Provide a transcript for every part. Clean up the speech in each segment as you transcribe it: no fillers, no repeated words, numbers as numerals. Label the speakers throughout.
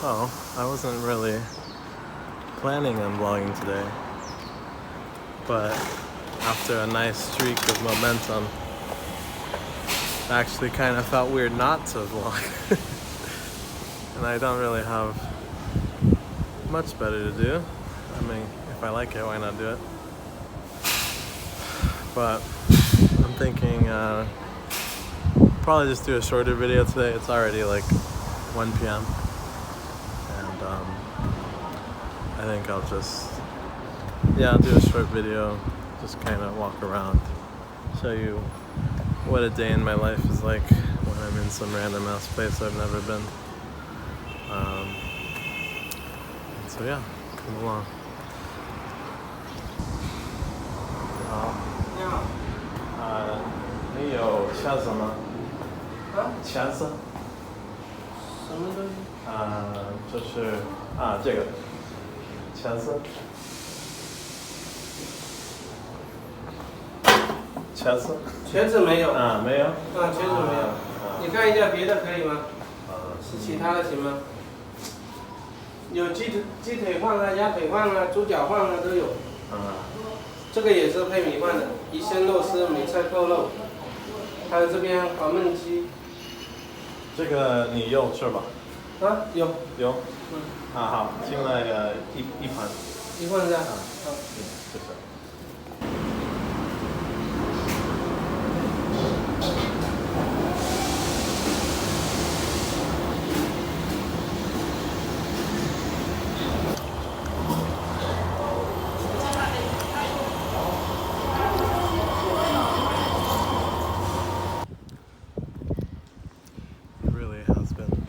Speaker 1: So, I wasn't really planning on vlogging today, but after a nice streak of momentum, it actually kind of felt weird not to vlog. And I don't really have much better to do. I mean, if I like it, why not do it? But I'm thinking probably just do a shorter video today. It's already like 1 p.m. and I think I'll just do a short video, just kind of walk around, show you what a day in my life is like when I'm in some random ass place I've never been. So yeah, come along.
Speaker 2: 你好，
Speaker 1: 你有茄子吗？茄子？
Speaker 2: 什么东西？
Speaker 1: 就是这个茄子。茄子？
Speaker 2: 茄子没有。
Speaker 1: 没有。
Speaker 2: 茄子没有。你看一下别的可以吗？其他的行吗？有鸡腿饭啊、鸭腿饭啊、猪脚饭啊都有。这个也是配米饭的，鱼香肉丝、梅菜扣肉，还有这边黄焖鸡。
Speaker 1: 这个你有是吧？
Speaker 2: 有。
Speaker 1: 有。好，进来一盘。
Speaker 2: 一份是吧？
Speaker 1: 谢谢。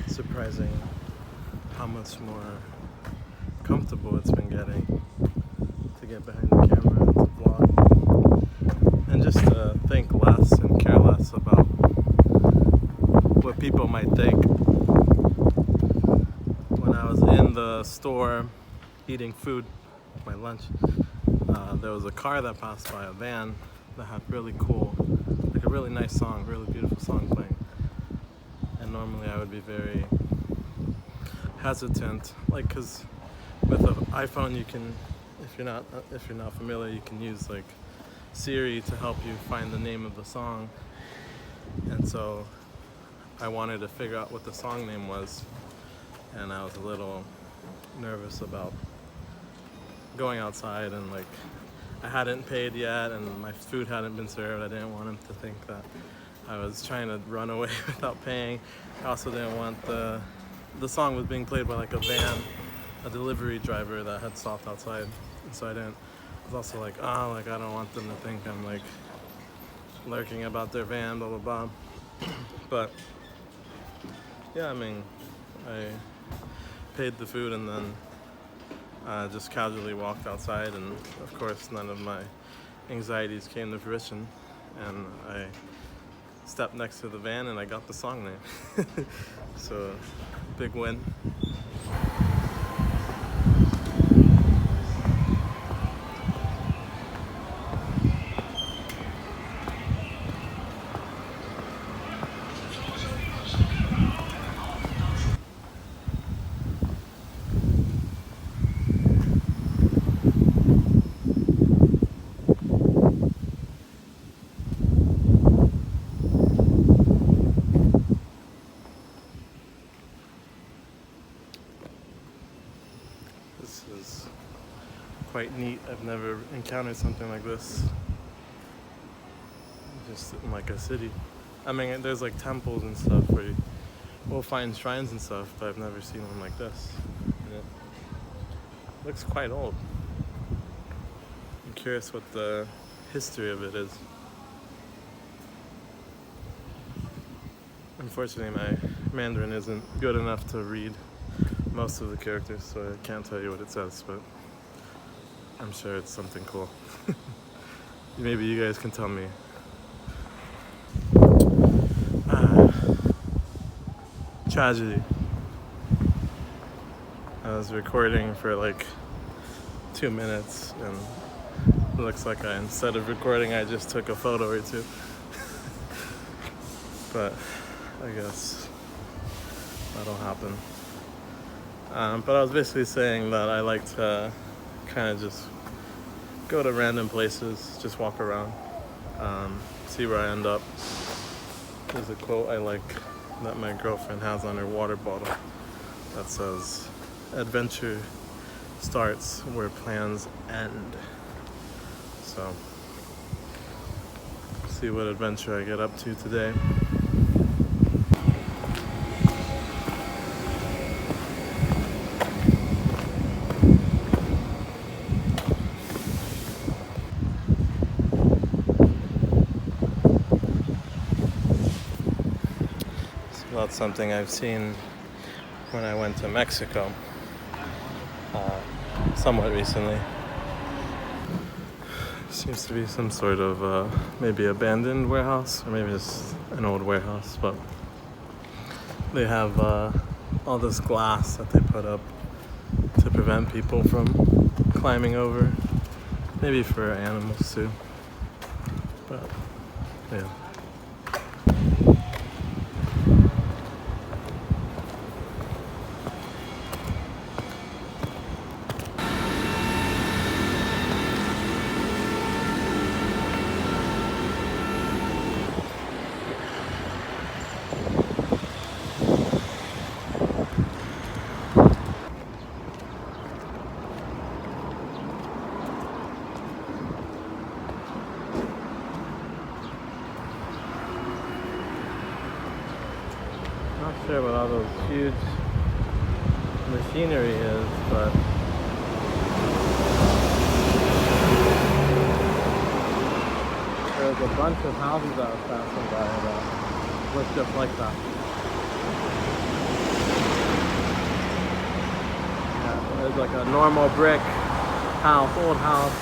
Speaker 1: Surprising how much more comfortable it's been getting to get behind the camera and to vlog, and just to think less and care less about what people might think. When I was in the store eating food, my lunch, there was a car that passed by, a van that had really cool, like a really nice song, really beautiful song playing. And normally I would be very hesitant, like, because with an iPhone you can, if you're not familiar, you can use like Siri to help you find the name of the song. And so I wanted to figure out what the song name was, and I was a little nervous about going outside, and like I hadn't paid yet and my food hadn't been served. I didn't want him to think that I was trying to run away without paying. I also didn't want the song was being played by like a van, a delivery driver that had stopped outside. And so I was also like, I don't want them to think I'm like lurking about their van, blah, blah, blah. But yeah, I mean, I paid the food and then just casually walked outside, and of course none of my anxieties came to fruition, and I stepped next to the van and I got the song name. So, big win. This is quite neat. I've never encountered something like this just in like a city. I mean, there's like temples and stuff where you will find shrines and stuff, but I've never seen one like this. And it looks quite old. I'm curious what the history of it is. Unfortunately, my Mandarin isn't good enough to read most of the characters, so I can't tell you what it says, but I'm sure it's something cool. Maybe you guys can tell me. Tragedy. I was recording for like 2 minutes, and it looks like instead of recording, I just took a photo or two. But I guess that'll happen. But I was basically saying that I like to kind of just go to random places, just walk around, see where I end up. There's a quote I like that my girlfriend has on her water bottle that says, "Adventure starts where plans end." So, see what adventure I get up to today. So that's something I've seen when I went to Mexico somewhat recently. Seems to be some sort of maybe abandoned warehouse, or maybe it's an old warehouse, but they have all this glass that they put up to prevent people from climbing over, maybe for animals too, but yeah. Not sure what all those huge machinery is, but there's a bunch of houses I was passing by that look just like that. Yeah, there's like a normal brick house, old house,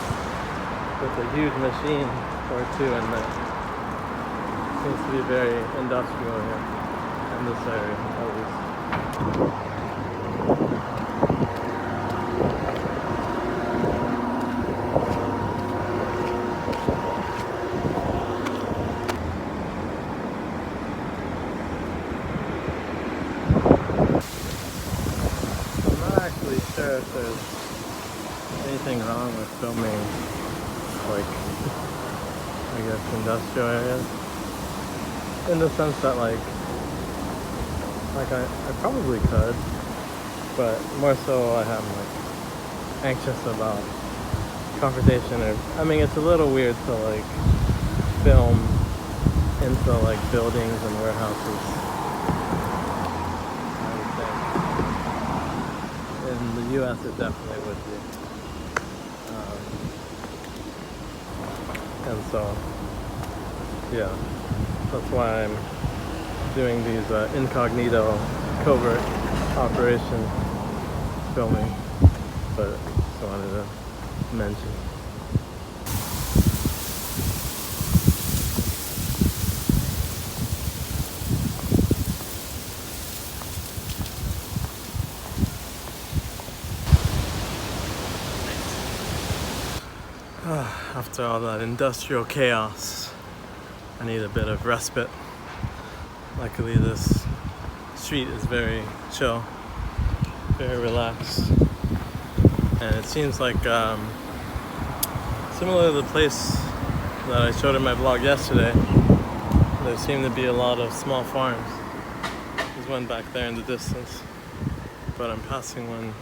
Speaker 1: with a huge machine or two in there. Seems to be very industrial here. In this area, at least. I'm not actually sure if there's anything wrong with filming, like, I guess, industrial areas. In the sense that, like I probably could, but more so I am like anxious about confrontation, or I mean it's a little weird to like film into like buildings and warehouses, I would think. In the US it definitely would be. And so yeah, that's why I'm doing these incognito covert operation filming, but just wanted to mention. After all that industrial chaos, I need a bit of respite. Luckily this street is very chill, very relaxed, and it seems like similar to the place that I showed in my vlog yesterday, there seem to be a lot of small farms. There's one back there in the distance, but I'm passing one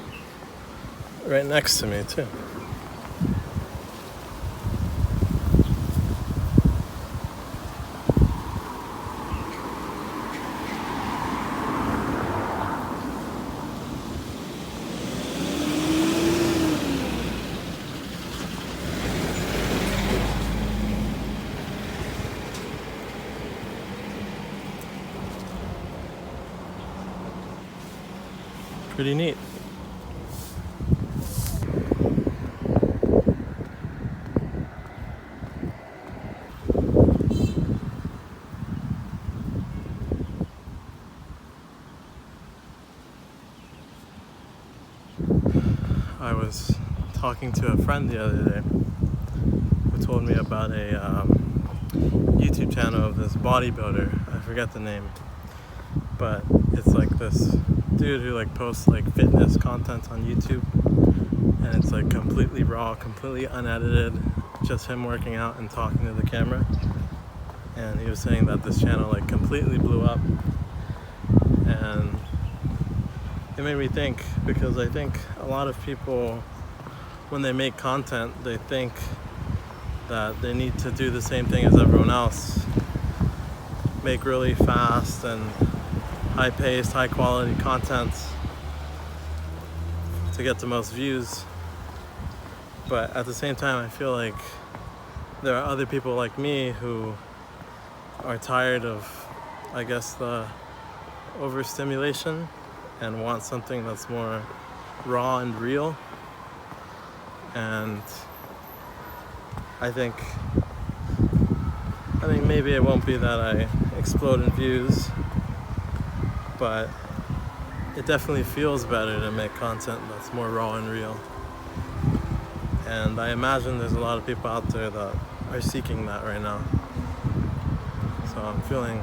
Speaker 1: right next to me too. Pretty neat. I was talking to a friend the other day who told me about a YouTube channel of this bodybuilder. I forget the name, but it's like this dude who like posts like fitness content on YouTube, and it's like completely raw, completely unedited, just him working out and talking to the camera. And he was saying that this channel like completely blew up, and it made me think, because I think a lot of people, when they make content, they think that they need to do the same thing as everyone else, make really fast and high-paced, high-quality content to get the most views. But at the same time, I feel like there are other people like me who are tired of, I guess, the overstimulation and want something that's more raw and real. And I think maybe it won't be that I explode in views, but it definitely feels better to make content that's more raw and real. And I imagine there's a lot of people out there that are seeking that right now. So I'm feeling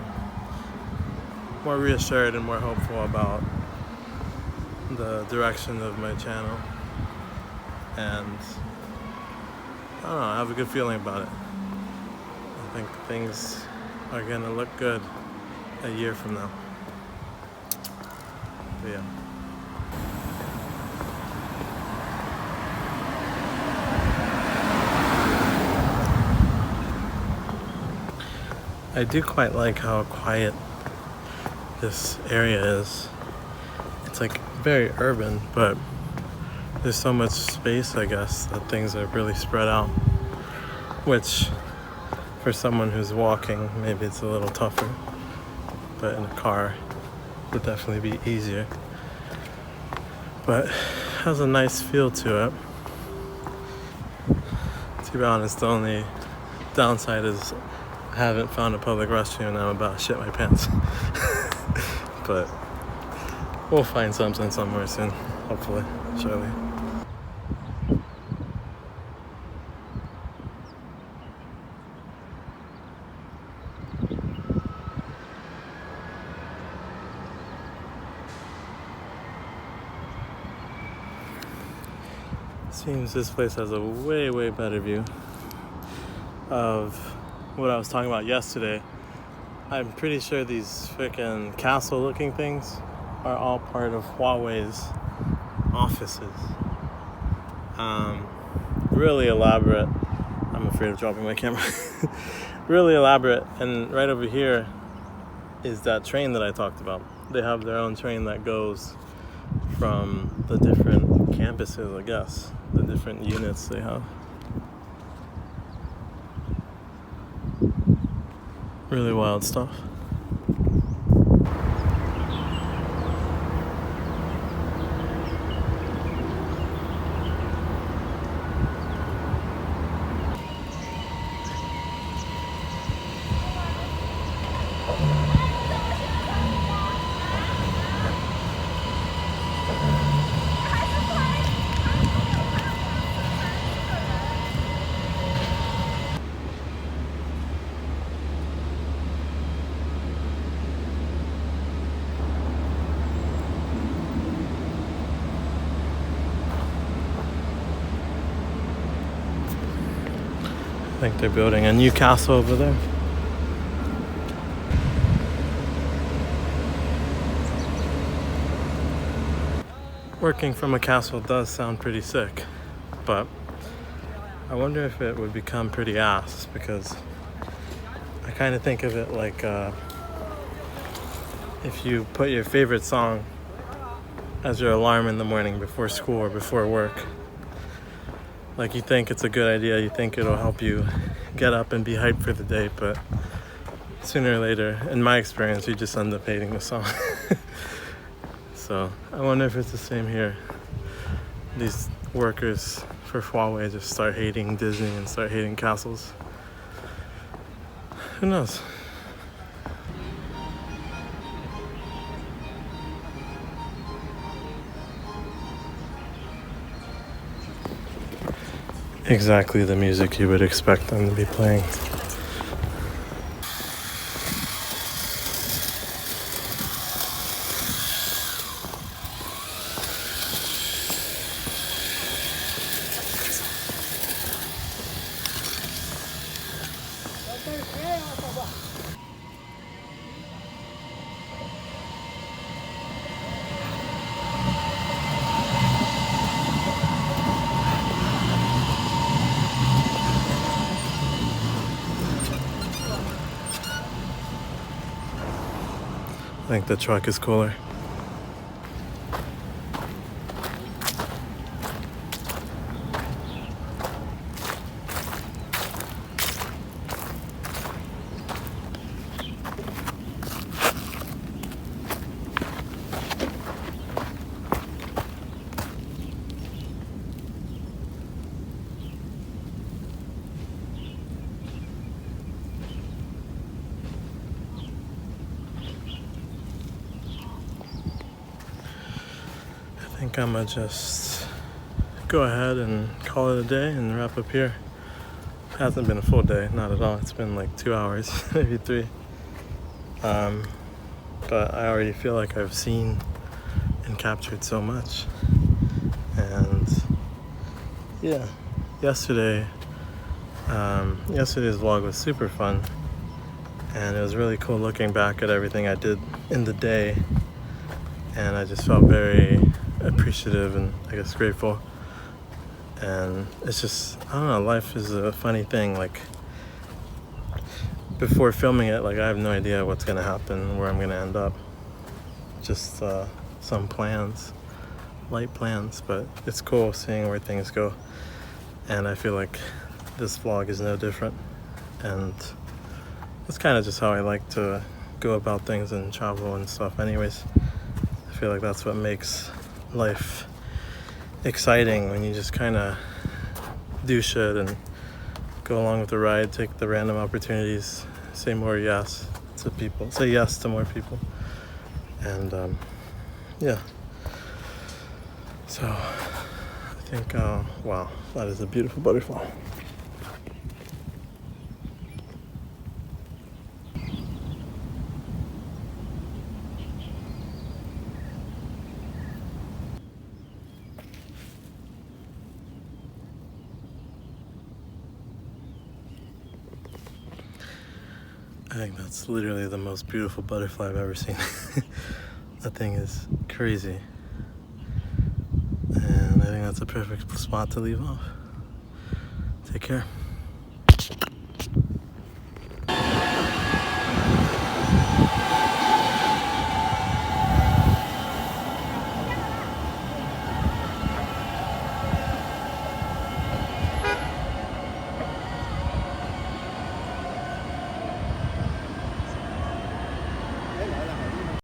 Speaker 1: more reassured and more hopeful about the direction of my channel. And I don't know, I have a good feeling about it. I think things are gonna look good a year from now. But yeah. I do quite like how quiet this area is. It's like very urban, but there's so much space, I guess, that things are really spread out, which for someone who's walking, maybe it's a little tougher, but in a car would definitely be easier. But it has a nice feel to it. To be honest, the only downside is I haven't found a public restroom and I'm about to shit my pants. But we'll find something somewhere soon, hopefully, surely. Seems this place has a way, way better view of what I was talking about yesterday. I'm pretty sure these freaking castle looking things are all part of Huawei's offices. Really elaborate. I'm afraid of dropping my camera. Really elaborate. And right over here is that train that I talked about. They have their own train that goes from the different campuses, I guess, the different units they have. Really wild stuff. I think they're building a new castle over there. Working from a castle does sound pretty sick, but I wonder if it would become pretty ass, because I kind of think of it like if you put your favorite song as your alarm in the morning before school or before work. Like, you think it's a good idea, you think it'll help you get up and be hyped for the day, but sooner or later, in my experience, you just end up hating the song. So I wonder if it's the same here. These workers for Huawei just start hating Disney and start hating castles. Who knows? Exactly the music you would expect them to be playing. think the truck is cooler. I think I'm gonna just go ahead and call it a day and wrap up here. It hasn't been a full day, not at all. It's been like 2 hours, maybe 3. But I already feel like I've seen and captured so much. And yeah, yesterday's vlog was super fun. And it was really cool looking back at everything I did in the day. And I just felt very appreciative and I guess grateful. And it's just, I don't know, life is a funny thing. Like, before filming it, like, I have no idea what's gonna happen, where I'm gonna end up. Just some plans, light plans, but it's cool seeing where things go. And I feel like this vlog is no different. And it's kind of just how I like to go about things and travel and stuff anyways. I feel like that's what makes life exciting, when you just kind of do shit and go along with the ride, take the random opportunities, say more yes to people, say yes to more people. And yeah, so I think wow, that is a beautiful butterfly. I think that's literally the most beautiful butterfly I've ever seen. That thing is crazy. And I think that's a perfect spot to leave off. Take care.